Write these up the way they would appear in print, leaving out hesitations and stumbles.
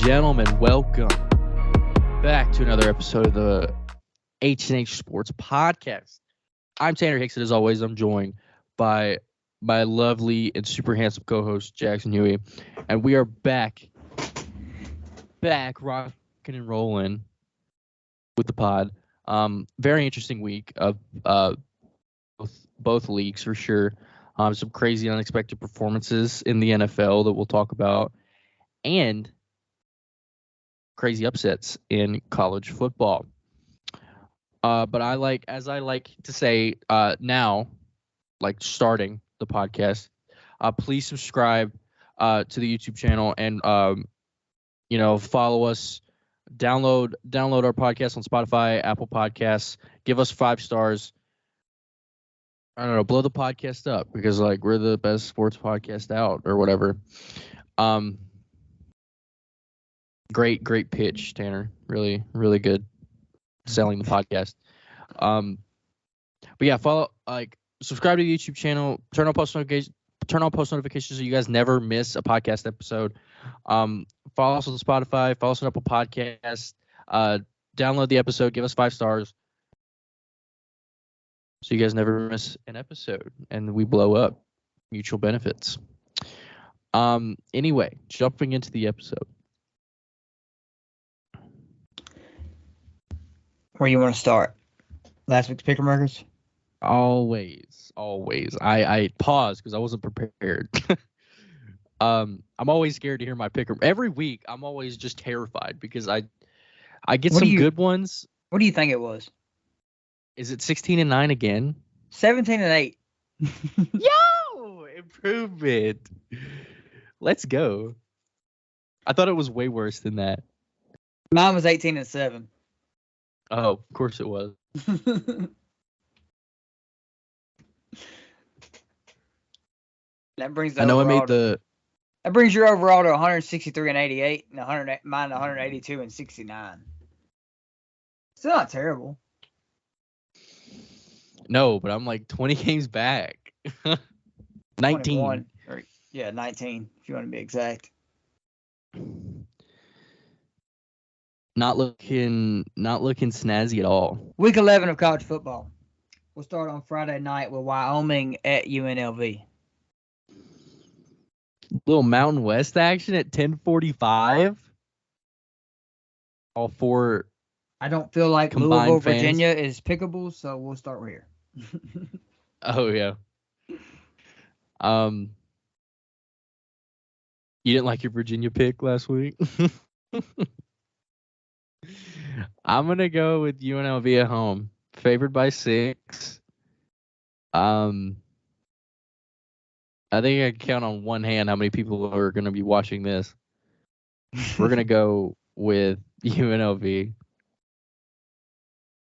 gentlemen, welcome back to another episode of the H+H Sports Podcast. I'm Tanner Hicks, and as always, I'm joined by my lovely and super handsome co-host, Jackson Huey. And we are back rocking and rolling with the pod. Very interesting week of both leagues for sure. Some crazy, unexpected performances in the NFL that we'll talk about, and crazy upsets in college football. But I like to say now, like starting the podcast, please subscribe to the YouTube channel and follow us. Download our podcast on Spotify, Apple Podcasts. Give us 5 stars. I don't know, blow the podcast up because we're the best sports podcast out or whatever. Great pitch, Tanner. Really, really good selling the podcast. But yeah, subscribe to the YouTube channel, turn on post notifications so you guys never miss a podcast episode. Follow us on Spotify, follow us on Apple Podcasts, download the episode, give us 5 stars so you guys never miss an episode and we blow up. Mutual benefits. Anyway, jumping into the episode. Where you want to start? Last week's picker markers? Always. I paused because I wasn't prepared. I'm always scared to hear my picker. Every week, I'm always just terrified because I get good ones. What do you think it was? Is it 16-9 again? 17-8. Yo! Improvement. Let's go. I thought it was way worse than that. Mine was 18-7. Oh, of course it was. That brings That brings your overall to 163-88 and mine 182-69. Still not terrible. No, but I'm 20 games back. 19. 19 if you want to be exact. Not looking snazzy at all. Week 11 of college football. We'll start on Friday night with Wyoming at UNLV. Little Mountain West action at 10:45. All 4. I don't feel like Louisville, Virginia is pickable, so we'll start right here. Oh yeah. You didn't like your Virginia pick last week? I'm gonna go with UNLV at home, favored by 6. I think I can count on one hand how many people are gonna be watching this. We're gonna go with UNLV.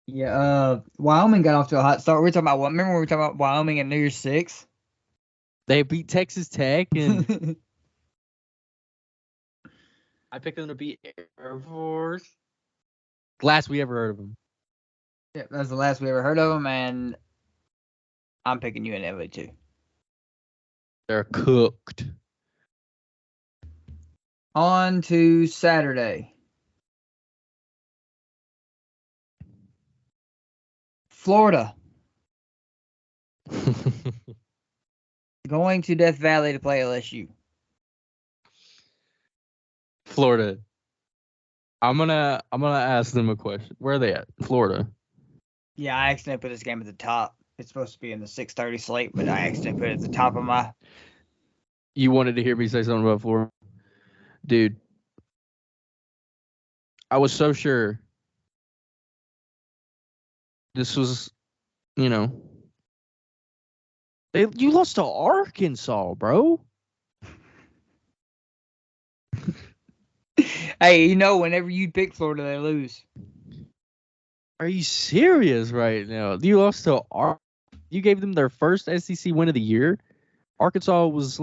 Yeah, Wyoming got off to a hot start. Remember when we were talking about Wyoming and New Year's 6? They beat Texas Tech, and I picked them to beat Air Force. Last we ever heard of them. Yeah, that's the last we ever heard of them, and I'm picking UNLV too. They're cooked. On to Saturday. Florida. Going to Death Valley to play LSU. Florida. I'm gonna ask them a question. Where are they at? Florida. Yeah, I accidentally put this game at the top. It's supposed to be in the 6:30 slate, but I accidentally put it at the top of my. You wanted to hear me say something about Florida, dude. I was so sure this was, you lost to Arkansas, bro. Hey, whenever you pick Florida, they lose. Are you serious right now? You lost to You gave them their first SEC win of the year. Arkansas was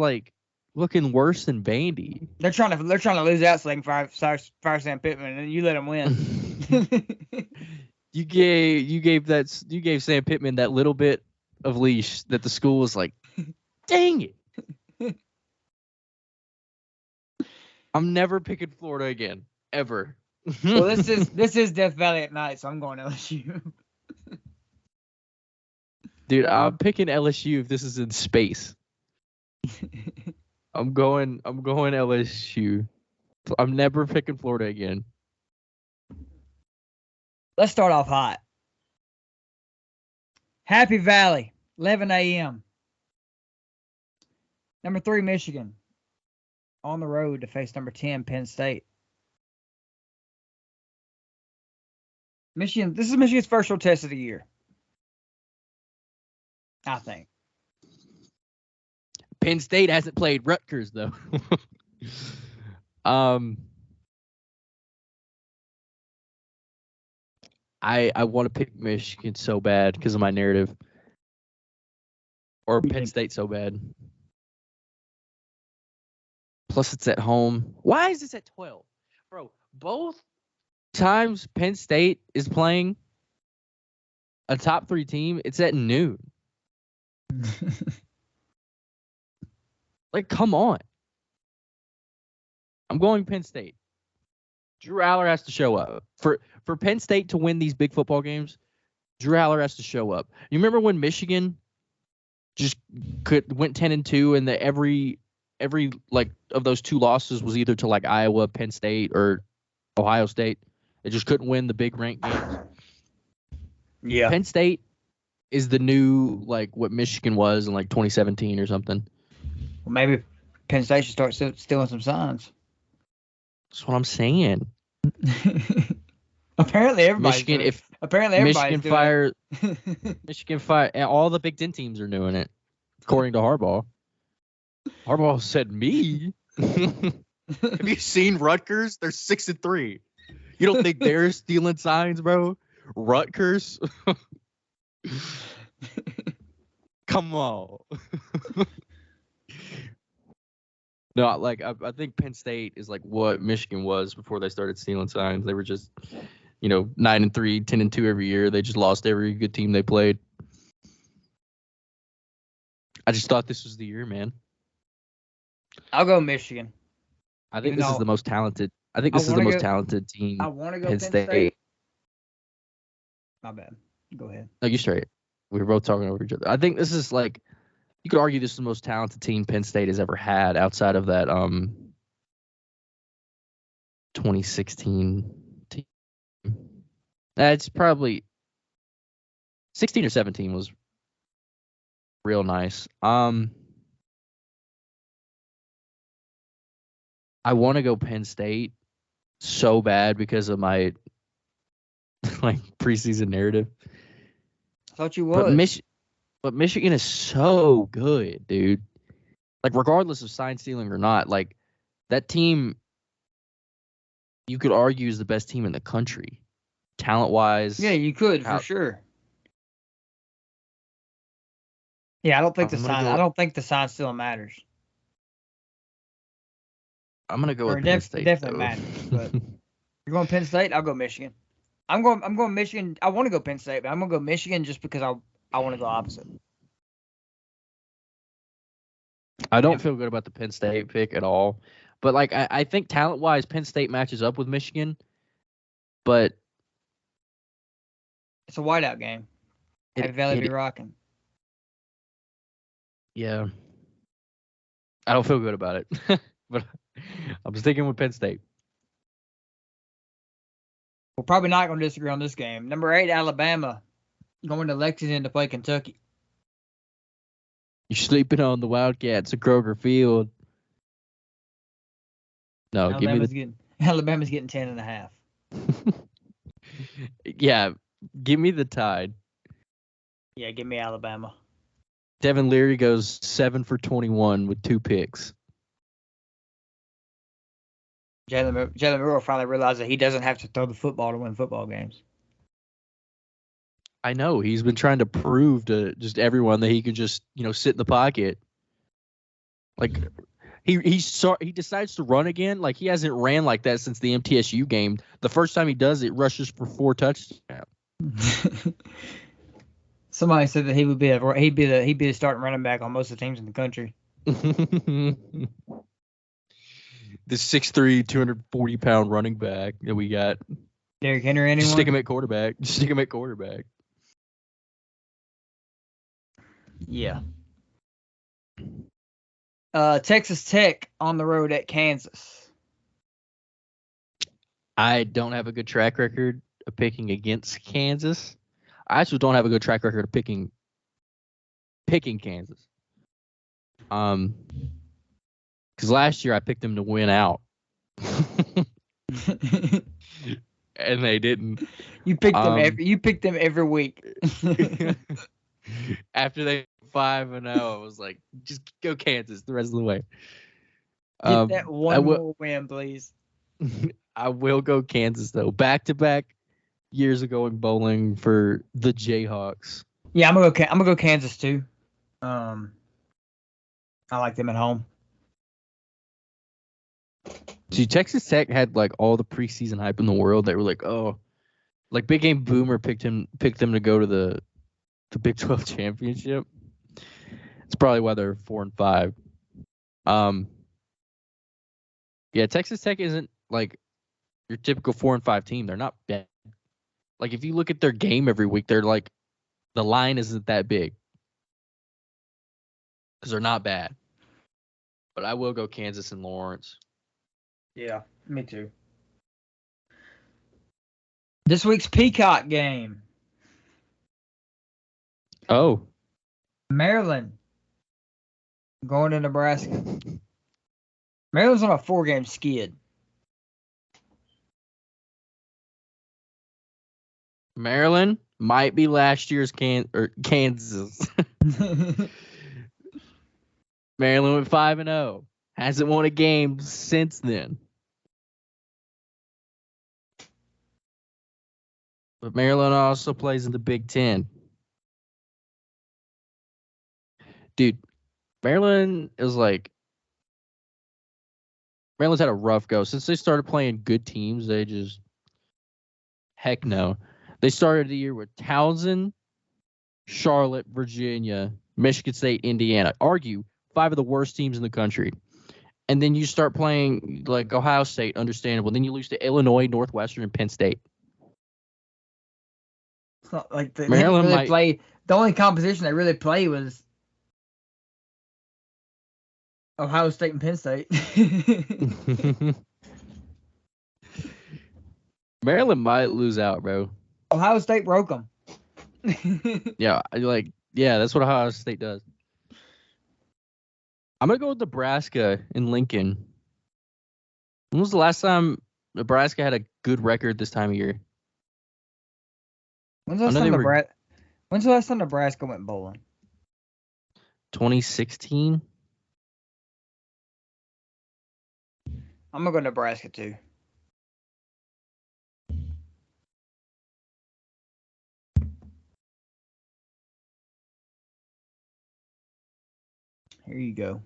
looking worse than Vandy. They're trying to lose out so they can fire Sam Pittman, and you let them win. You gave Sam Pittman that little bit of leash that the school was like, dang it. I'm never picking Florida again, ever. Well, this is Death Valley at night, so I'm going LSU. Dude, I'm picking LSU if this is in space. I'm going LSU. I'm never picking Florida again. Let's start off hot. Happy Valley, 11 a.m. Number 3, Michigan, on the road to face number 10, Penn State. Michigan. This is Michigan's first real test of the year, I think. Penn State hasn't played Rutgers though. I want to pick Michigan so bad because of my narrative, or Penn State so bad. Plus, it's at home. Why is this at 12, bro? Both times Penn State is playing a top 3 team, it's at noon. Like, come on. I'm going Penn State. Drew Aller has to show up. For Penn State to win these big football games, Drew Aller has to show up. You remember when Michigan just went 10-2 and every like of those 2 losses was either to like Iowa, Penn State, or Ohio State. They just couldn't win the big ranked games. Yeah. Penn State is the new like what Michigan was in like 2017 or something. Well, maybe Penn State should start stealing some signs. That's what I'm saying. Apparently everybody's Michigan, doing it. if Apparently everybody's Michigan fire, and all the Big Ten teams are doing it, according to Harbaugh. Harbaugh said, "Me? Have you seen Rutgers? They're 6-3. You don't think they're stealing signs, bro? Rutgers? Come on." No, like I think Penn State is like what Michigan was before they started stealing signs. They were just, 9-3, 10-2 every year. They just lost every good team they played. I just thought this was the year, man. I'll go Michigan. I think this is the most talented. I think this is the most talented team. I want to go Penn State. State. My bad. Go ahead. No, you straight. We were both talking over each other. I think this is like, you could argue this is the most talented team Penn State has ever had outside of that 2016 team. It's probably 16 or 17 was real nice. I want to go Penn State so bad because of my like preseason narrative. I thought you would. But Michigan is so good, dude. Like, regardless of sign stealing or not, like, that team, you could argue, is the best team in the country, talent-wise. Yeah, you could, for sure. Yeah, I don't think the sign still matters. I'm gonna go with Penn State. Definitely matters. But you're going Penn State. I'll go Michigan. I'm going Michigan. I want to go Penn State, but I'm gonna go Michigan just because I want to go opposite. I don't feel good about the Penn State pick at all. But, like, I think talent-wise, Penn State matches up with Michigan. But it's a whiteout game. Happy Valley be rocking. Yeah. I don't feel good about it. But I'm sticking with Penn State. We're probably not going to disagree on this game. Number 8, Alabama, going to Lexington to play Kentucky. You're sleeping on the Wildcats at Kroger Field. No, Alabama's getting 10.5. Yeah, give me the Tide. Yeah, give me Alabama. Devin Leary goes 7 for 21 with 2 picks. Jalen Murray finally realized that he doesn't have to throw the football to win football games. I know. He's been trying to prove to just everyone that he could just, sit in the pocket. Like, he decides to run again. Like, he hasn't ran like that since the MTSU game. The first time he does it, rushes for 4 touchdowns. Somebody said that he'd be the starting running back on most of the teams in the country. the 6'3", 240-pound running back that we got. Derrick Henry, anyone? Just stick him at quarterback. Just stick him at quarterback. Yeah. Texas Tech on the road at Kansas. I don't have a good track record of picking against Kansas. I actually don't have a good track record of picking Kansas. Because last year I picked them to win out, and they didn't. You picked them every week. After they 5-0, I was like, just go Kansas the rest of the way. Get that one more win, please. I will go Kansas though. Back-to-back years of going bowling for the Jayhawks. Yeah, I'm gonna go Kansas too. I like them at home. See, Texas Tech had like all the preseason hype in the world. They were like, oh, like Big Game Boomer picked them to go to the Big 12 championship. It's probably why they're 4-5. Yeah, Texas Tech isn't like your typical 4-5 team. They're not bad. Like if you look at their game every week, they're like the line isn't that big because they're not bad. But I will go Kansas and Lawrence. Yeah, me too. This week's Peacock game. Oh. Maryland going to Nebraska. Maryland's on a 4-game skid. Maryland might be last year's Kansas. Maryland went 5-0. Hasn't won a game since then. But Maryland also plays in the Big Ten. Dude, Maryland's had a rough go. Since they started playing good teams, they just heck no. They started the year with Towson, Charlotte, Virginia, Michigan State, Indiana. Argue 5 of the worst teams in the country. And then you start playing like Ohio State, understandable. Then you lose to Illinois, Northwestern, and Penn State. It's not like Maryland really play. The only competition they really play was Ohio State and Penn State. Maryland might lose out, bro. Ohio State broke them. Yeah, that's what Ohio State does. I'm going to go with Nebraska in Lincoln. When was the last time Nebraska had a good record this time of year? When's the last time Nebraska went bowling? 2016? I'm going to go Nebraska too. Here you go.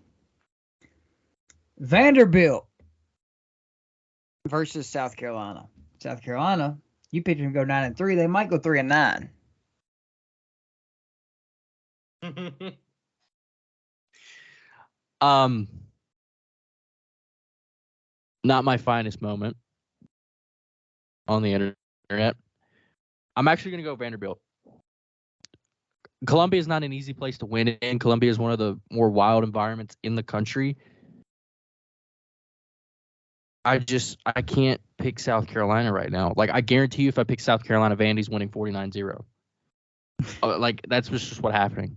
Vanderbilt versus South Carolina. South Carolina, you picked them to go 9-3. They might go 3-9. Not my finest moment on the internet. I'm actually going to go Vanderbilt. Columbia is not an easy place to win in. Columbia is one of the more wild environments in the country. I can't pick South Carolina right now. Like, I guarantee you if I pick South Carolina, Vandy's winning 49-0. Like, that's just what's happening.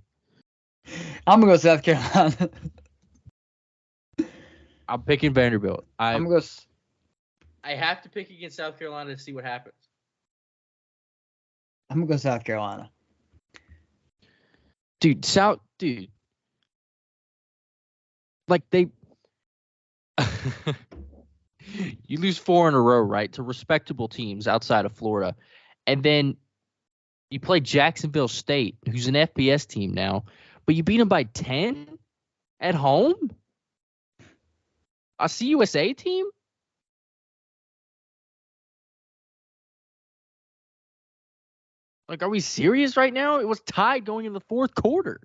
I'm going to go South Carolina. I'm picking Vanderbilt. I have to pick against South Carolina to see what happens. I'm going to go South Carolina. Dude. Like, they... You lose 4 in a row, right, to respectable teams outside of Florida. And then you play Jacksonville State, who's an FBS team now, but you beat them by 10 at home? A CUSA team? Like, are we serious right now? It was tied going in the fourth quarter.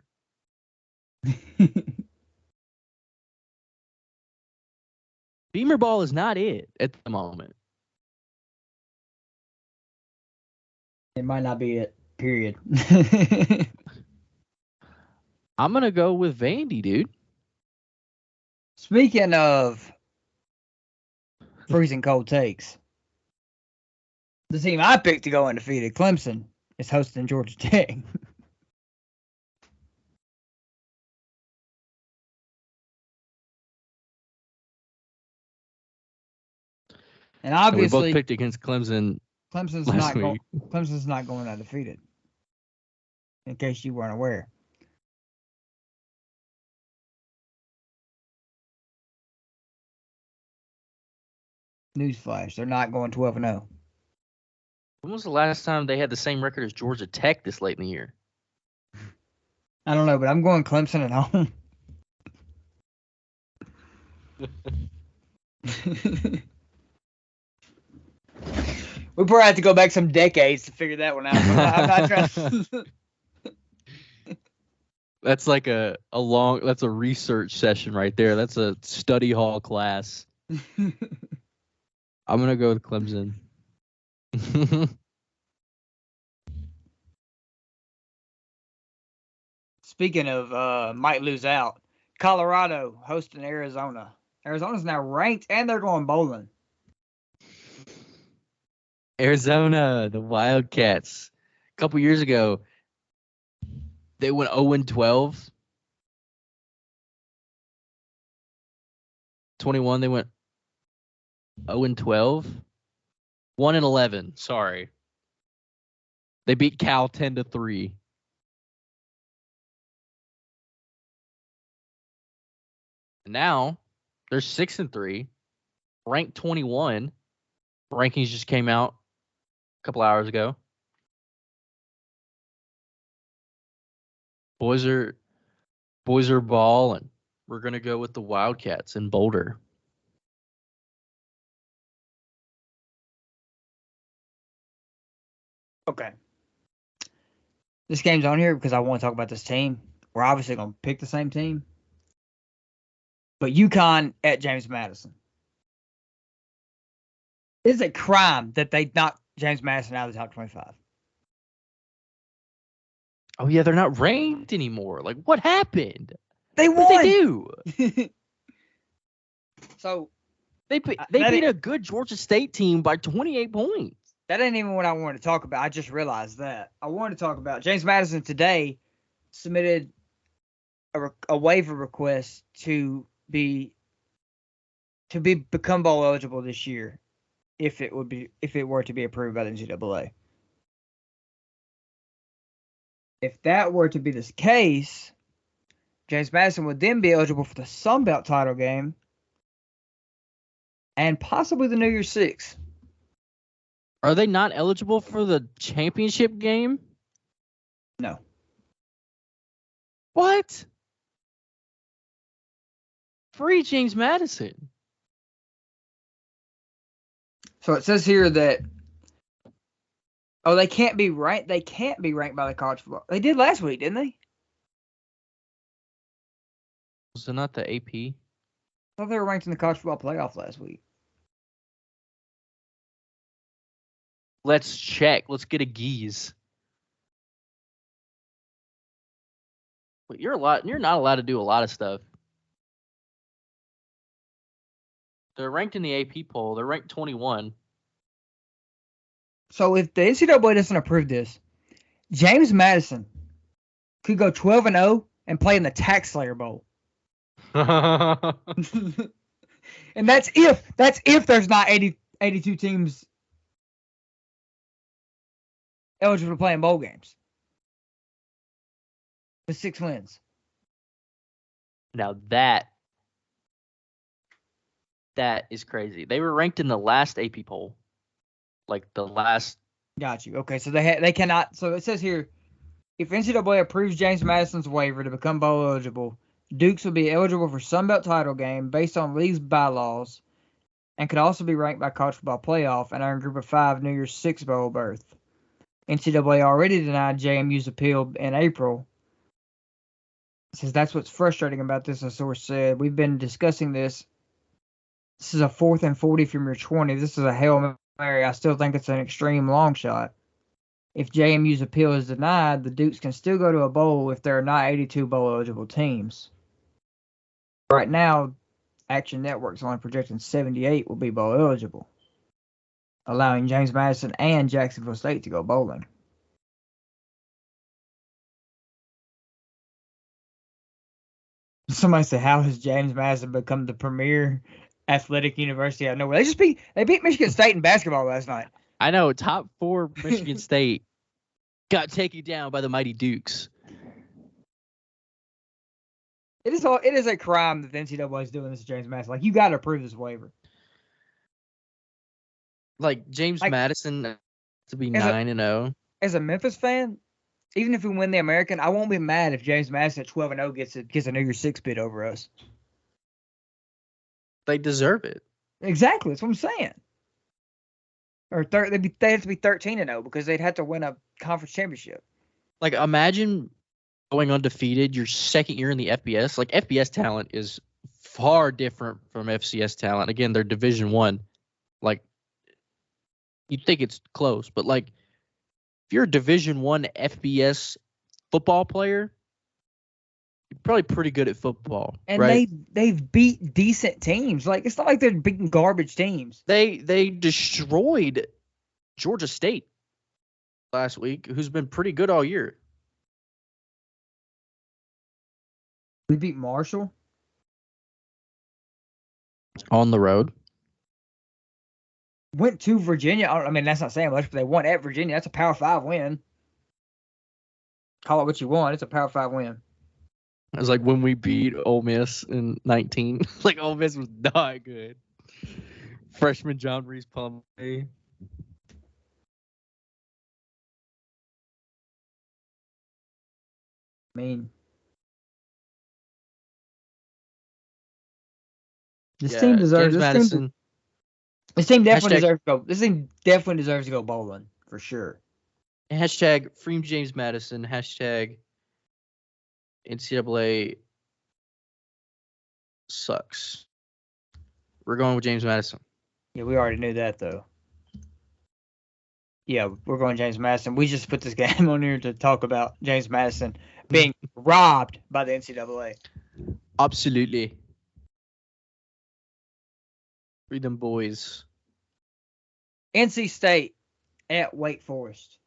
Beamer ball is not it at the moment. It might not be it. Period. I'm gonna go with Vandy, dude. Speaking of freezing cold takes, the team I picked to go undefeated, Clemson, is hosting Georgia Tech. And obviously, we both picked against Clemson Clemson's last not week. Clemson's not going undefeated. In case you weren't aware. Newsflash: they're not going 12-0. When was the last time they had the same record as Georgia Tech this late in the year? I don't know, but I'm going Clemson at home. We probably have to go back some decades to figure that one out. I'm not trying to... That's like that's a research session right there. That's a study hall class. I'm gonna go with Clemson. Speaking of might lose out, Colorado hosting Arizona. Arizona's now ranked and they're going bowling. Arizona, the Wildcats. A couple years ago, they went 0-12. 21, they went 0-12. 1-11. Sorry, they beat Cal 10-3. Now they're 6-3, ranked 21. Rankings just came out a couple hours ago. Boys are balling. We're gonna go with the Wildcats in Boulder. Okay. This game's on here because I want to talk about this team. We're obviously going to pick the same team. But UConn at James Madison. It is a crime that they knocked James Madison out of the top 25. Oh yeah, they're not ranked anymore. Like, what happened? They won. What did they do? So they beat a good Georgia State team by 28 points. That ain't even what I wanted to talk about. I just realized that. I wanted to talk about James Madison today submitted a waiver request to become bowl eligible this year if it were to be approved by the NCAA. If that were to be the case, James Madison would then be eligible for the Sun Belt title game and possibly the New Year's Six. Are they not eligible for the championship game? No. What? Free James Madison. So it says here that they can't be ranked. They can't be ranked by the college football. They did last week, didn't they? Was it not the AP? I thought they were ranked in the college football playoff last week. Let's check. Let's get a geese. But you're not allowed to do a lot of stuff. They're ranked in the AP poll. They're ranked 21. So if the NCAA doesn't approve this, James Madison could go 12-0 and play in the Tax Slayer Bowl. And that's if there's not 82 teams eligible to play in bowl games with 6 wins. Now that is crazy. They were ranked in the last AP poll. Like the last. Got you. Okay, so they cannot. So it says here, if NCAA approves James Madison's waiver to become bowl eligible, Dukes will be eligible for Sun Belt title game based on league's bylaws, and could also be ranked by college football playoff and earn Group of 5 New Year's 6 bowl berth. NCAA already denied JMU's appeal in April. It says that's what's frustrating about this, a source said. We've been discussing this This is a 4th and 40 from your 20. This is a Hail Mary. I still think it's an extreme long shot. If JMU's appeal is denied, the Dukes can still go to a bowl if there are not 82 bowl-eligible teams. Right now, Action Network's only projecting 78 will be bowl-eligible, allowing James Madison and Jacksonville State to go bowling. Somebody said, how has James Madison become the premier athletic university out of nowhere? They beat Michigan State in basketball last night. I know, top 4 Michigan State got taken down by the mighty Dukes. It is a crime that the NCAA is doing this to James Madison. Like, you got to approve this waiver. Like, James Madison to be 9-0. As a Memphis fan, even if we win the American, I won't be mad if James Madison at 12-0 gets a New Year's 6 bid over us. They deserve it. Exactly. That's what I'm saying. Or they have to be 13-0 because they'd have to win a conference championship. Like, imagine going undefeated your second year in the FBS. Like, FBS talent is far different from FCS talent. Again, they're Division I. Like, you'd think it's close, but like, if you're a Division I FBS football player, you're probably pretty good at football. And right? they've beat decent teams. Like, it's not like they're beating garbage teams. They destroyed Georgia State last week, who's been pretty good all year. They beat Marshall on the road. Went to Virginia. I mean, that's not saying much, but they won at Virginia. That's a Power 5 win. Call it what you want. It's a Power 5 win. It was like when we beat Ole Miss in 19. Like, Ole Miss was not good. Freshman John Reese Palmer. I mean, this team deserves This team definitely deserves to go. This team definitely deserves to go bowling for sure. Hashtag free James Madison. Hashtag NCAA sucks. We're going with James Madison. Yeah, we already knew that though. Yeah, we're going James Madison. We just put this game on here to talk about James Madison being robbed by the NCAA. Absolutely. Read them boys. NC State at Wake Forest.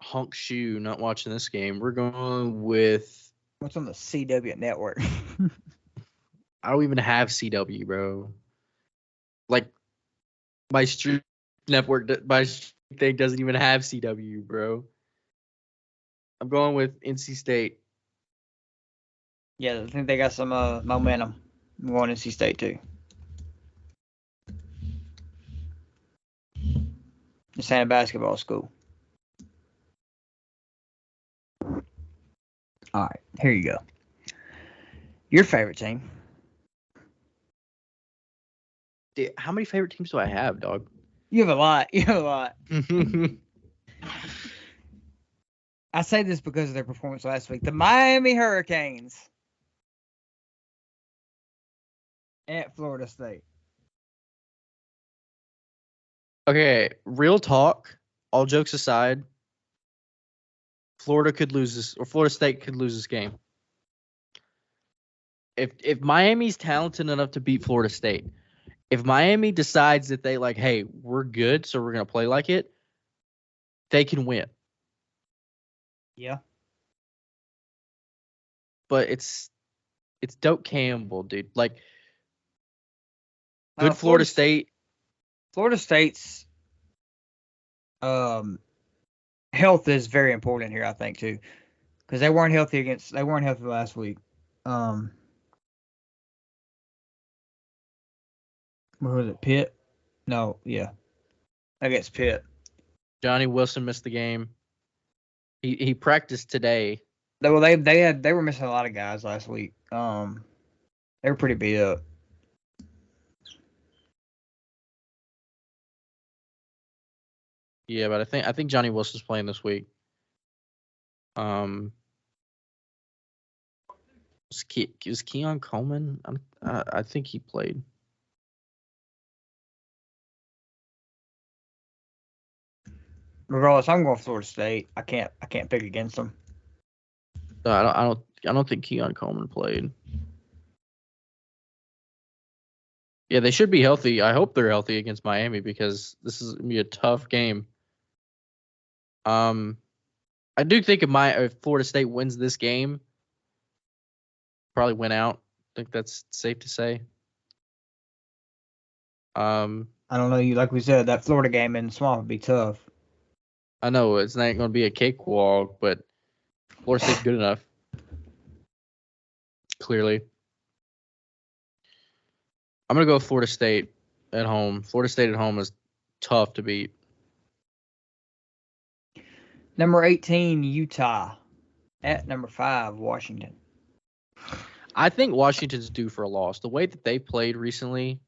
Honk shoe, not watching this game. We're going with... What's on the CW network? I don't even have CW, bro. Like, my stream network, my thing doesn't even have CW, bro. I'm going with NC State. Yeah, I think they got some momentum. I'm going NC State too. It's a basketball school. All right, here you go. Your favorite team. Dude, how many favorite teams do I have, dog? You have a lot. I say this because of their performance last week. The Miami Hurricanes at Florida State. Okay, real talk, all jokes aside, Florida State could lose this game. If Miami's talented enough to beat Florida State, if Miami decides that they like, hey, we're good, so we're gonna play like it, they can win. Yeah. But it's Doak Campbell, dude. Like, good Florida State. Florida State's health is very important here, I think, too, because they weren't healthy last week. Where was it? Pitt? No, yeah, against Pitt. Johnny Wilson missed the game. He practiced today. They were missing a lot of guys last week. They were pretty beat up. Yeah, but I think Johnny Wilson's playing this week. Is Keon Coleman? I think he played. Regardless, I'm going Florida State. I can't pick against them. No, I don't think Keon Coleman played. Yeah, they should be healthy. I hope they're healthy against Miami because this is gonna be a tough game. I do think if Florida State wins this game, probably win out. I think that's safe to say. I don't know. Like we said, that Florida game in the Swamp would be tough. I know it's not going to be a cakewalk, but Florida State's good enough. Clearly. I'm going to go with Florida State at home. Florida State at home is tough to beat. Number 18, Utah. At number 5, Washington. I think Washington's due for a loss. The way that they played recently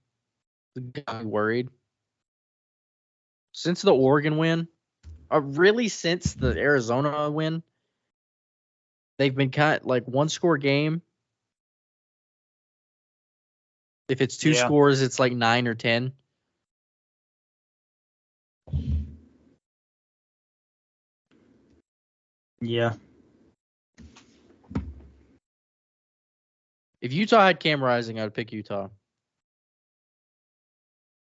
got me worried. Since the Oregon win, really since the Arizona win, they've been kind of like one-score game. If it's two scores, it's like 9 or 10. Yeah. If Utah had Cam Rising, I would pick Utah.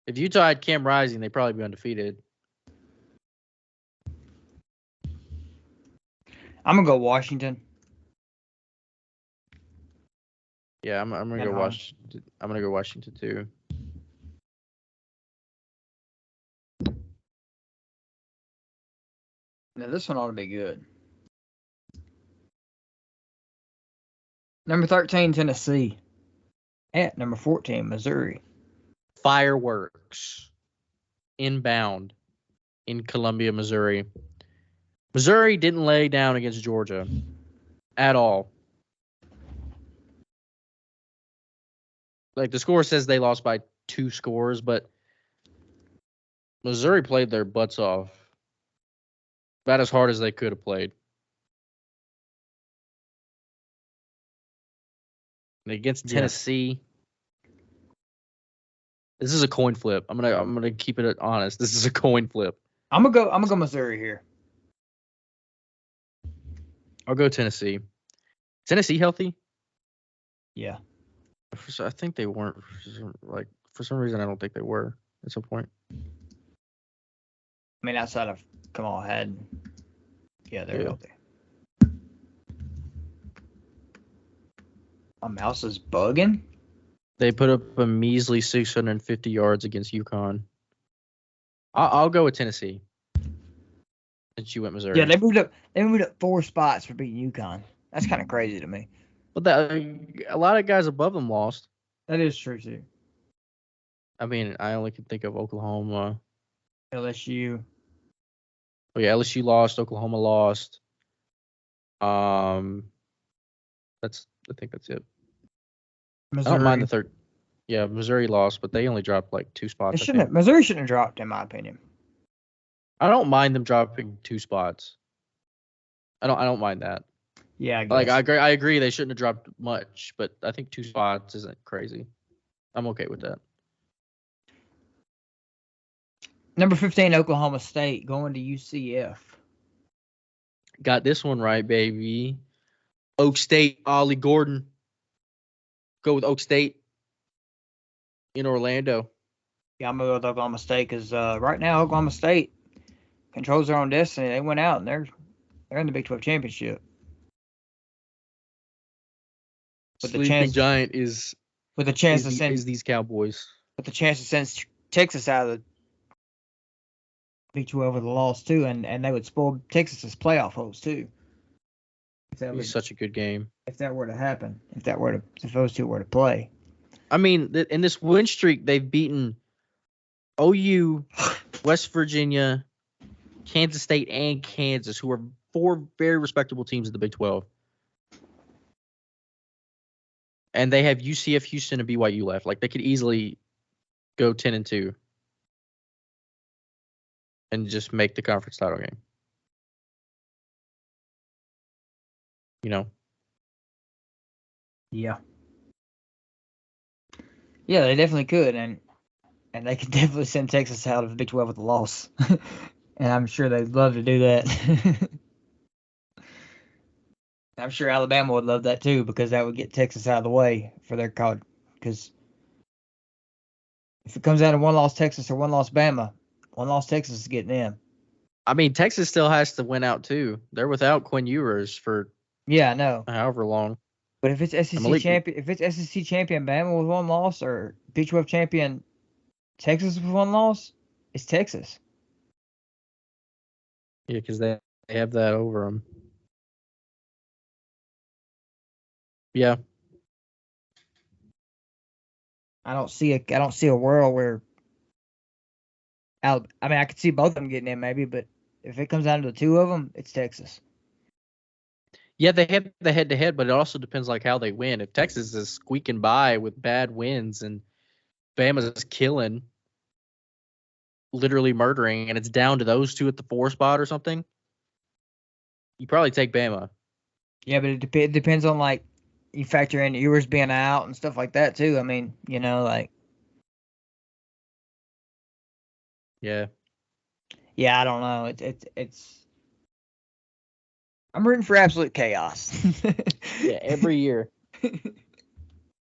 If Utah had Cam Rising, they'd probably be undefeated. I'm gonna go Washington. Yeah, I'm gonna go Washington. I'm gonna go Washington too. Now this one ought to be good. Number 13, Tennessee. At number 14, Missouri. Fireworks. Inbound in Columbia, Missouri. Missouri didn't lay down against Georgia at all. Like the score says they lost by 2 scores, but Missouri played their butts off. About as hard as they could have played. And against Tennessee, this is a coin flip. I'm gonna keep it honest. This is a coin flip. I'm gonna go Missouri here. I'll go Tennessee. Tennessee healthy? Yeah. I think they weren't. Like for some reason, I don't think they were at some point. I mean, outside of Kamal Hadden, they're healthy. My mouse is bugging. They put up a measly 650 yards against UConn. I'll go with Tennessee. Since you went Missouri. Yeah, they moved up 4 spots for beating UConn. That's kind of crazy to me. But a lot of guys above them lost. That is true too. I mean, I only can think of Oklahoma. LSU. Oh yeah, LSU lost. Oklahoma lost. I think that's it. Missouri. I don't mind the third. Yeah, Missouri lost, but they only dropped like 2 spots. Missouri shouldn't have dropped, in my opinion. I don't mind them dropping 2 spots. I don't mind that. Yeah, I guess. Like I agree they shouldn't have dropped much, but I think 2 spots isn't crazy. I'm okay with that. Number 15, Oklahoma State going to UCF. Got this one right, baby. Oak State, Ollie Gordon. Go with Oak State in Orlando. Yeah, I'm going to go with Oklahoma State because right now Oklahoma State controls their own destiny. They went out and they're in the Big 12 championship. Sleeping giant is with the chance to send these Cowboys. With the chance to send Texas out of the Big 12 with a loss too, and they would spoil Texas's playoff hopes too. It was such a good game. If that were to happen, if those two were to play. I mean, in this win streak, they've beaten OU, West Virginia, Kansas State, and Kansas, who are 4 very respectable teams in the Big 12. And they have UCF, Houston, and BYU left. Like, they could easily go 10-2 and just make the conference title game. You know? Yeah. Yeah, they definitely could, and they could definitely send Texas out of the Big 12 with a loss. And I'm sure they'd love to do that. I'm sure Alabama would love that too, because that would get Texas out of the way for their college. Because if it comes down to one loss Texas or one loss Bama, one loss Texas is getting in. I mean, Texas still has to win out too. They're without Quinn Ewers for Yeah, I know. however long. But if it's SEC champion, Bama with one loss, or Big 12 champion Texas with one loss, it's Texas. Yeah, because they have that over them. Yeah. I don't see a world where I mean, I could see both of them getting in maybe, but if it comes down to the two of them, it's Texas. Yeah, they have the head-to-head, but it also depends like how they win. If Texas is squeaking by with bad wins and Bama's killing, literally murdering, and it's down to those two at the 4 spot or something, you probably take Bama. Yeah, but it depends on, like, you factor in Ewers being out and stuff like that too. I mean, like. Yeah. Yeah, I don't know. It's. I'm rooting for absolute chaos. Yeah, every year.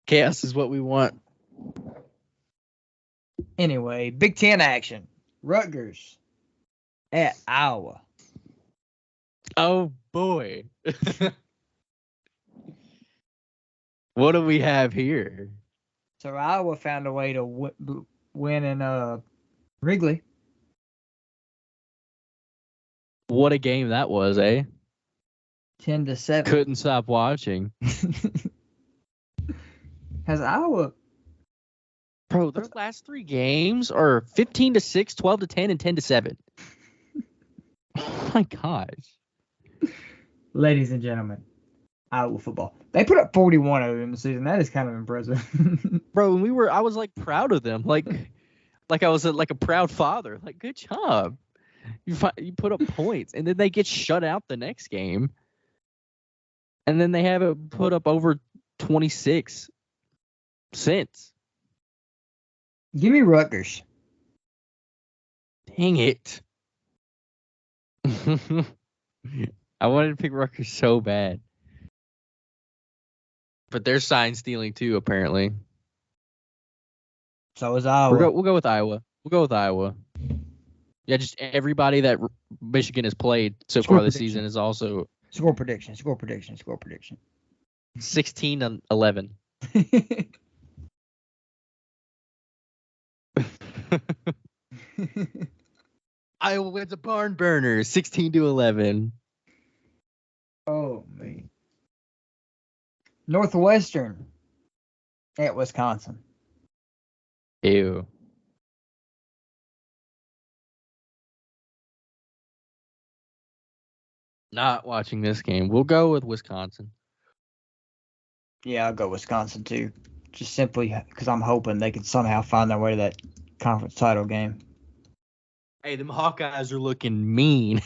Chaos is what we want. Anyway, Big Ten action. Rutgers at Iowa. Oh, boy. What do we have here? So Iowa found a way to win in Wrigley. What a game that was, eh? 10-7. Couldn't stop watching. Has Iowa... Bro, their last 3 games are 15-6, 12-10, and 10-7. Oh my gosh. Ladies and gentlemen, Iowa football. They put up 41 over in the season. That is kind of impressive. Bro, when I was like proud of them. Like I was like a proud father. Like, good job. You put up points, and then they get shut out the next game. And then they haven't put up over 26 since. Give me Rutgers. Dang it. I wanted to pick Rutgers so bad. But they're sign stealing too, apparently. So is Iowa. We'll go with Iowa. Yeah, just everybody that Michigan has played so far this season is also... Score prediction. 16-11. Iowa wins a barn burner, 16-11. Oh, man. Northwestern at Wisconsin. Ew. Not watching this game. We'll go with Wisconsin. Yeah, I'll go Wisconsin too. Just simply because I'm hoping they can somehow find their way to that conference title game. Hey, them Hawkeyes are looking mean.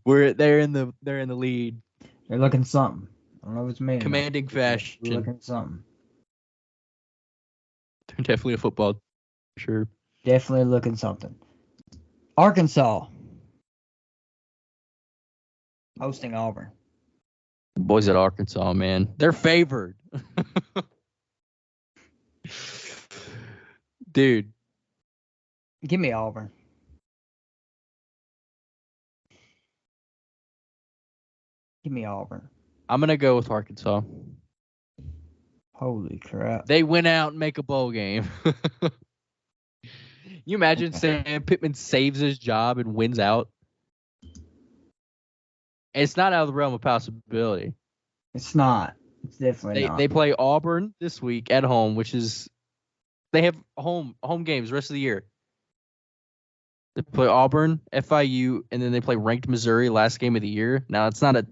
They're in the lead. They're looking something. I don't know if it's mean. Commanding fashion. They're looking something. They're definitely a football. Sure. Definitely looking something. Arkansas hosting Auburn. The boys at Arkansas, man, they're favored. Dude. Give me Auburn. Give me Auburn. I'm going to go with Arkansas. Holy crap. They went out and make a bowl game. You imagine Sam Pittman saves his job and wins out? It's not out of the realm of possibility. It's not. It's definitely not. They play Auburn this week at home, which is they have home games the rest of the year. They play Auburn, FIU, and then they play ranked Missouri last game of the year. Now it's not a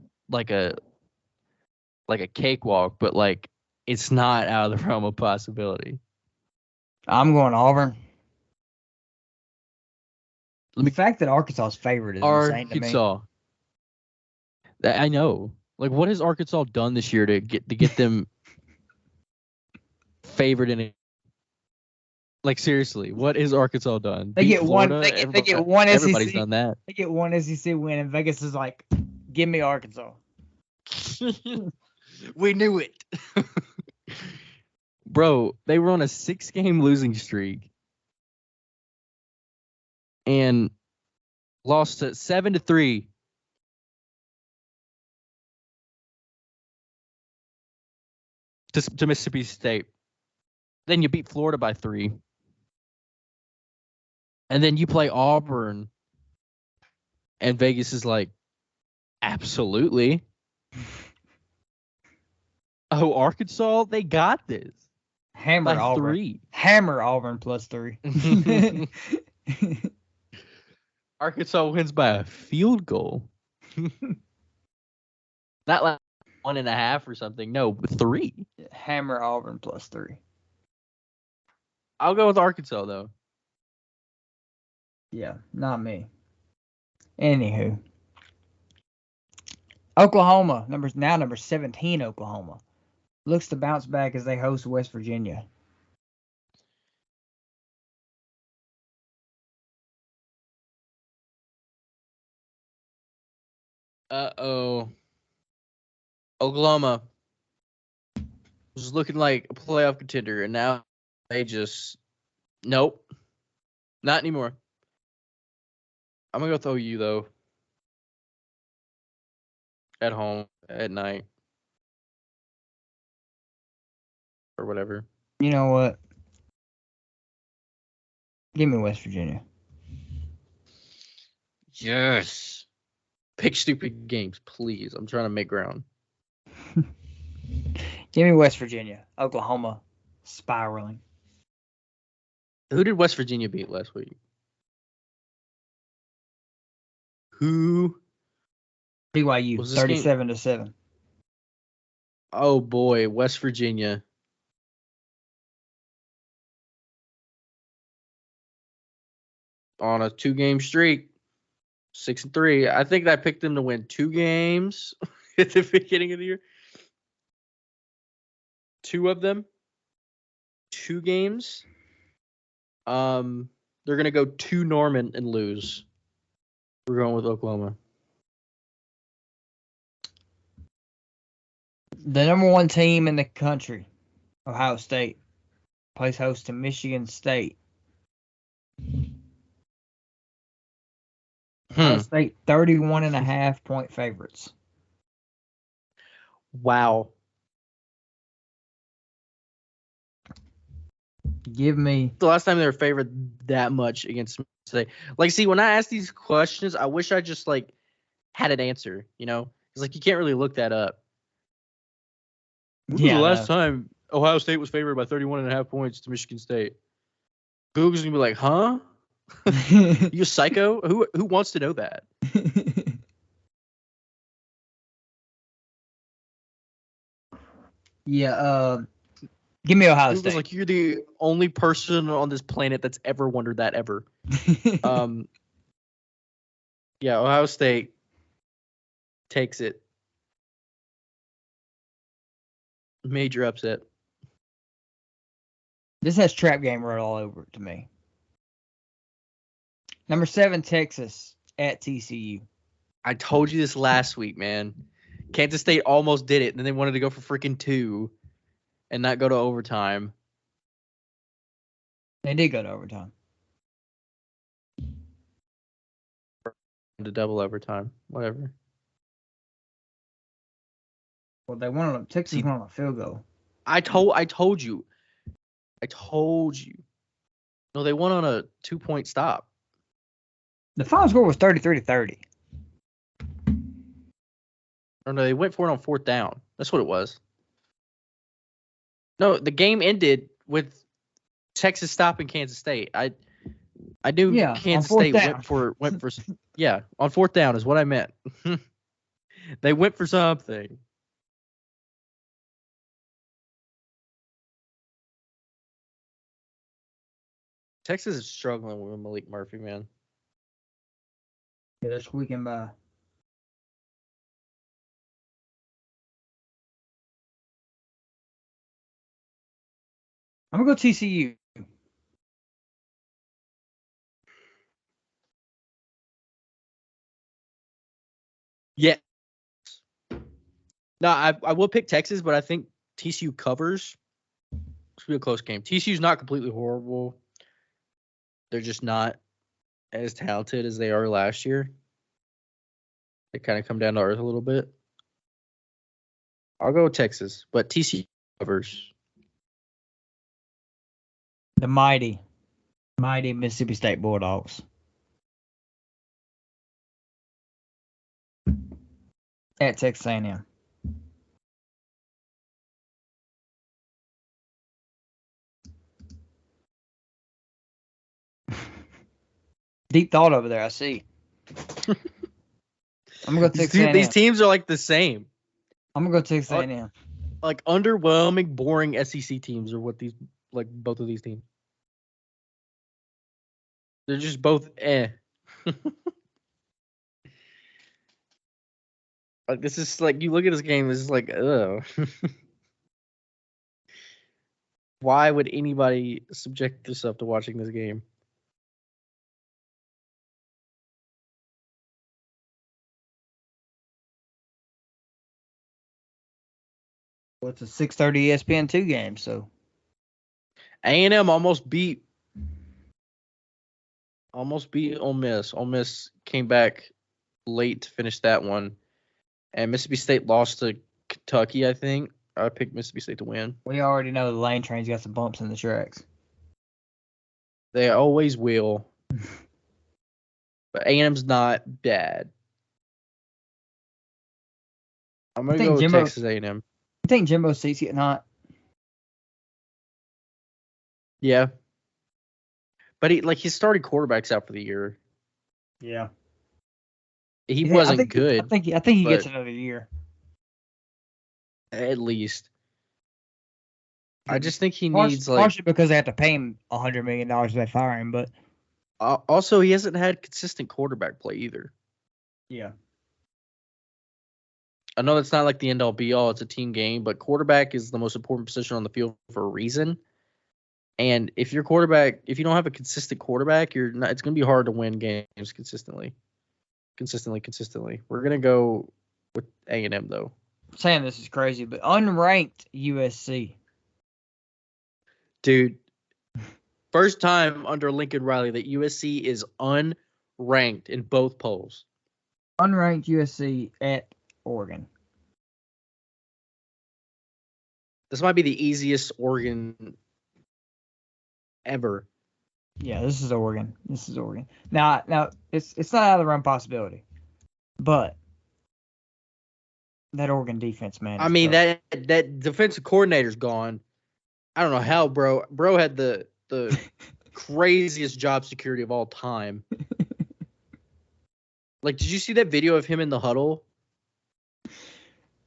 cakewalk, but like it's not out of the realm of possibility. I'm going Auburn. The fact that Arkansas is favored is insane to me. I know. Like, what has Arkansas done this year to get them favored in it? Like, seriously, what has Arkansas done? They Beat get one. Florida? They get one Everybody's SEC. done that. They get one SEC win, and Vegas is like, "Give me Arkansas." We knew it. Bro, they were on a 6-game losing streak and lost to 7-3. To Mississippi State. Then you beat Florida by 3. And then you play Auburn. And Vegas is like, absolutely. Oh, Arkansas, they got this. Hammer by Auburn. 3. Hammer Auburn plus 3. Arkansas wins by a field goal. Not like 1.5 or something. No, 3. Hammer Auburn plus 3. I'll go with Arkansas, though. Yeah, not me. Anywho. Oklahoma, number 17 Oklahoma, looks to bounce back as they host West Virginia. Uh-oh. Oklahoma was looking like a playoff contender, and now they just, nope, not anymore. I'm going to go with OU, though. At home, at night. Or whatever. You know what? Give me West Virginia. Yes. Pick stupid games, please. I'm trying to make ground. Give me West Virginia. Oklahoma spiraling. Who did West Virginia beat last week? Who? BYU, 37-7. Oh boy, West Virginia. On a 2-game streak. 6-3. I think I picked them to win 2 games at the beginning of the year. 2 of them. 2 games. They're gonna go to Norman and lose. We're going with Oklahoma. The number 1 team in the country, Ohio State, plays host to Michigan State. Ohio State 31.5 point favorites. Wow. Give me the last time they were favored that much against State. Like, see, when I ask these questions, I wish I just like had an answer. You know, it's like you can't really look that up. When was the last time Ohio State was favored by 31.5 points to Michigan State? Google's gonna be like, huh? You a psycho? Who wants to know that? Yeah, give me Ohio State. It was like, you're the only person on this planet that's ever wondered that ever. Yeah, Ohio State takes it. Major upset. This has trap game wrote all over it to me. Number 7, Texas at TCU. I told you this last week, man. Kansas State almost did it, and then they wanted to go for freaking 2 and not go to overtime. They did go to overtime. To double overtime, whatever. Well, they won on Texas won on a field goal. I told you. No, they won on a 2-point stop. The final score was 33-30. Or no, they went for it on 4th down. That's what it was. No, the game ended with Texas stopping Kansas State. I knew Kansas State went for on 4th down is what I meant. They went for something. Texas is struggling with Malik Murphy, man. Yeah, they're squeaking by. I'm gonna go TCU. Yeah. No, I will pick Texas, but I think TCU covers. It's be a close game. TCU's not completely horrible. They're just not as talented as they are last year. They kind of come down to earth a little bit. I'll go with Texas, but TCU covers. The mighty Mississippi State Bulldogs. At Texas A&M. Deep thought over there, I see. I'm gonna go Texas A&M. These teams are like the same. I'm gonna go Texas A&M. Like underwhelming, boring SEC teams are what these like both of these teams. They're just both Like this is like you look at this game, this is like ugh. Why would anybody subject themselves to watching this game? Well, it's a 6:30 ESPN2 game, so A&M almost beat Ole Miss. Ole Miss came back late to finish that one, and Mississippi State lost to Kentucky. I think I picked Mississippi State to win. we already know the lane train's got some bumps in the tracks. They always will, but A&M's not bad. I'm gonna go with Texas A&M. I think Jimbo seats getting hot. Yeah, but he started quarterbacks out for the year. Yeah, He wasn't good. I think he gets another year. At least. I just think he needs partially because they have to pay him $100 million if they fire him, but also he hasn't had consistent quarterback play either. Yeah. I know that's not like the end all be all. It's a team game, but quarterback is the most important position on the field for a reason. And if you don't have a consistent quarterback, it's going to be hard to win games consistently. We're going to go with A&M though. I'm saying this is crazy, but unranked USC. Dude, first time under Lincoln Riley that USC is unranked in both polls. Unranked USC at Oregon. This might be the easiest Oregon ever. Yeah, this is Oregon. Now it's not out of the realm possibility, but that Oregon defense, man. I mean that defensive coordinator's gone. I don't know how, bro. Bro had the craziest job security of all time. Like, did you see that video of him in the huddle?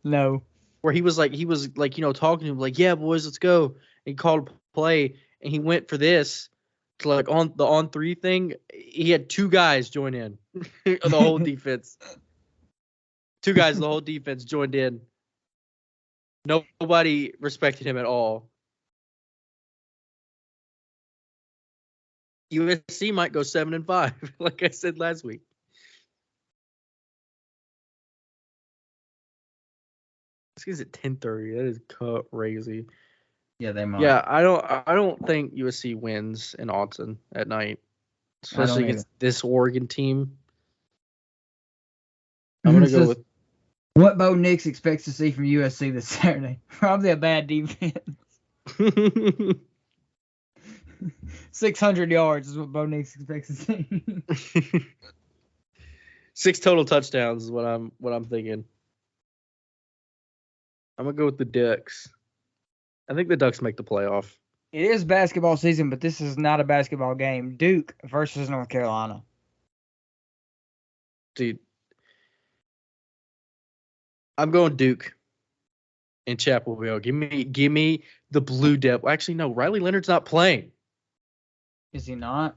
No. Where he was like, talking to him, like, yeah, boys, let's go. And he called a play, and he went for this to like on the on-3 thing. He had two guys join in, the whole defense. Two guys, the whole defense joined in. Nobody respected him at all. USC might go 7-5, like I said last week. This is at 10:30. That is crazy. Yeah, they might. Yeah, I don't think USC wins in Austin at night, especially against this Oregon team. I'm gonna go with what Bo Nix expects to see from USC this Saturday. Probably a bad defense. 600 yards is what Bo Nix expects to see. 6 total touchdowns is what I'm thinking. I'm gonna go with the Ducks. I think the Ducks make the playoff. It is basketball season, but this is not a basketball game. Duke versus North Carolina. Dude, I'm going Duke in Chapel Hill. Give me the Blue Devil. Actually, no, Riley Leonard's not playing. Is he not?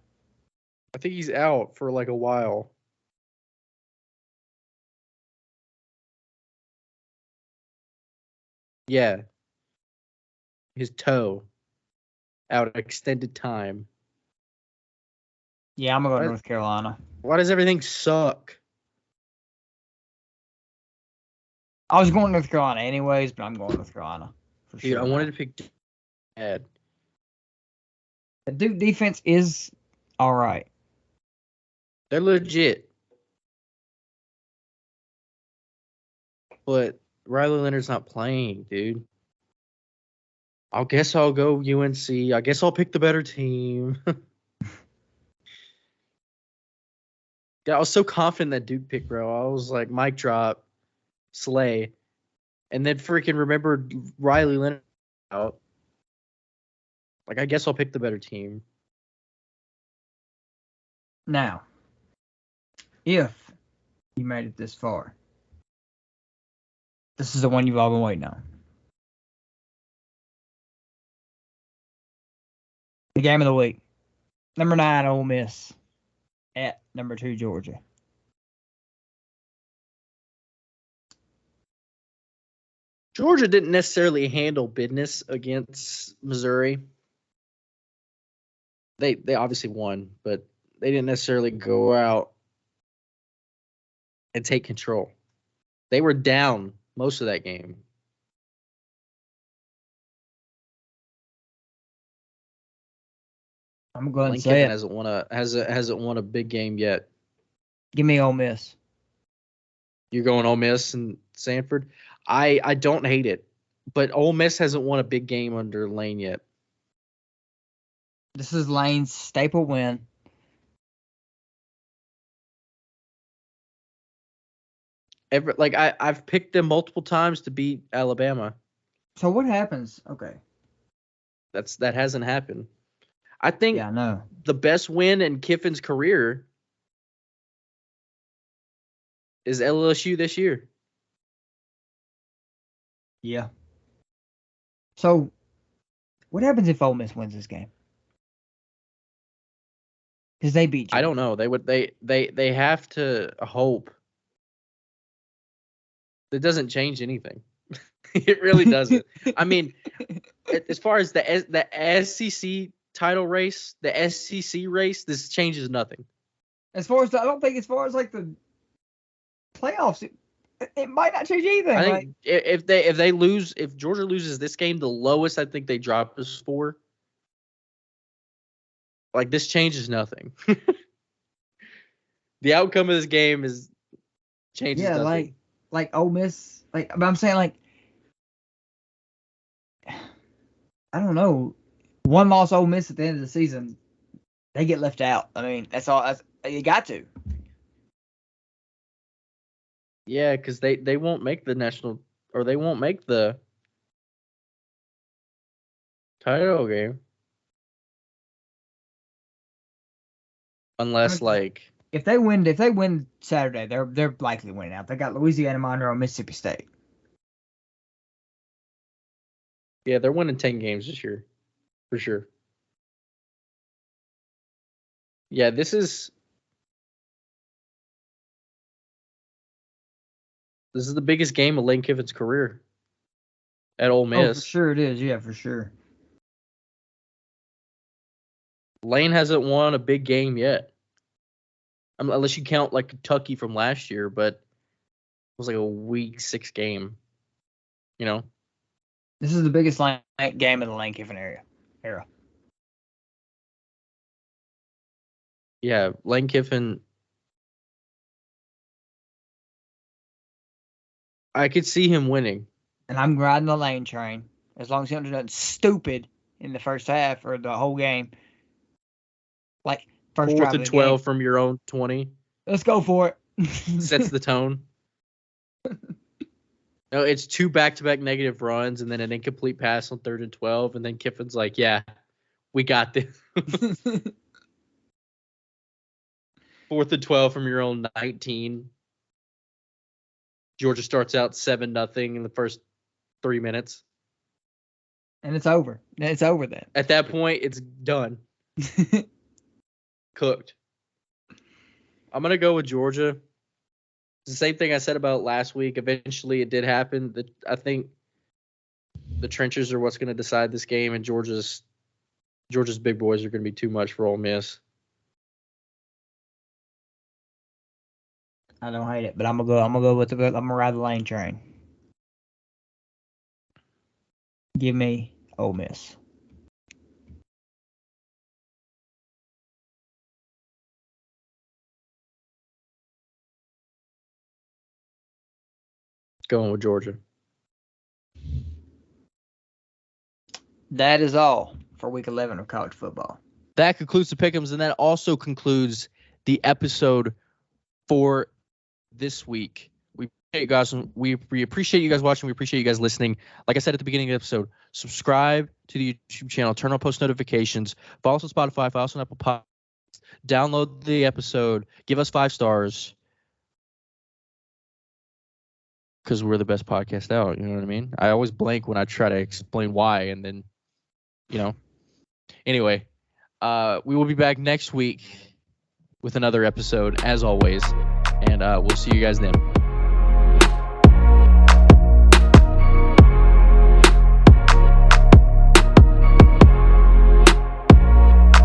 I think he's out for like a while. Yeah. His toe. out extended time. Yeah, I'm going to go North Carolina. Why does everything suck? I was going North Carolina anyways, but I'm going North Carolina. For Dude, sure. I wanted to pick Ed. The Duke defense is all right. They're legit. But Riley Leonard's not playing, dude. I guess I'll go UNC. I guess I'll pick the better team. Yeah, I was so confident that Duke pick, bro. I was like, mic drop, slay. And then freaking remembered Riley Leonard out. Like, I guess I'll pick the better team. Now, if you made it this far, this is the one you've all been waiting on. The game of the week. Number 9, Ole Miss at number 2, Georgia. Georgia didn't necessarily handle business against Missouri. They obviously won, but they didn't necessarily go out and take control. They were down most of that game. I'm going Lane to say Kiffin it. hasn't won a big game yet. Give me Ole Miss. You're going Ole Miss and Sanford. I don't hate it, but Ole Miss hasn't won a big game under Lane yet. This is Lane's staple win. I've picked them multiple times to beat Alabama. So what happens? Okay. That hasn't happened. I think Yeah, I know. the best win in Kiffin's career is LSU this year. Yeah. So what happens if Ole Miss wins this game? Because they beat Georgia. I don't know. They have to hope. It doesn't change anything. It really doesn't. I mean, as far as the SEC title race, the SEC race, this changes nothing. As far as like the playoffs, it might not change anything. I think if Georgia loses this game, the lowest I think they drop is 4. Like, this changes nothing. The outcome of this game changes nothing. like Ole Miss, but I'm saying, like, I don't know, 1 loss Ole Miss at the end of the season, they get left out. I mean, that's all. You got to. Yeah, because they won't make the national, or they won't make the title game unless if they win Saturday, they're likely winning out. They got Louisiana Monroe, Mississippi State. Yeah, they're winning 10 games this year, for sure. Yeah, this is the biggest game of Lane Kiffin's career at Ole Miss. Oh, for sure it is. Yeah, for sure. Lane hasn't won a big game yet, unless you count like Kentucky from last year, but it was like a week 6 game. You know. This is the biggest game of the Lane Kiffin era. Yeah, Lane Kiffin. I could see him winning. And I'm riding the Lane train. As long as he don't do nothing stupid in the first half or the whole game. Like, first 4th and 12 from your own 20. Let's go for it. Sets the tone. No, it's 2 back-to-back negative runs and then an incomplete pass on 3rd and 12. And then Kiffin's like, yeah, we got this. 4th and 12 from your own 19. Georgia starts out 7-0 in the first 3 minutes. And it's over. It's over then. At that point, it's done. Cooked. I'm going to go with Georgia. It's the same thing I said about last week. Eventually, it did happen. I think the trenches are what's going to decide this game, and Georgia's Georgia's big boys are going to be too much for Ole Miss. I don't hate it, but I'm gonna ride the lane train. Give me Ole Miss. Going with Georgia. That is all for week 11 of college football. That concludes the pick'ems, and that also concludes the episode for this week. We appreciate you guys. We appreciate you guys watching. We appreciate you guys listening. Like I said at the beginning of the episode, subscribe to the YouTube channel. Turn on post notifications. Follow us on Spotify. Follow us on Apple Podcasts. Download the episode. Give us 5 stars. Because we're the best podcast out. You know what I mean? I always blank when I try to explain why, and then, Anyway, we will be back next week with another episode, as always. And we'll see you guys then.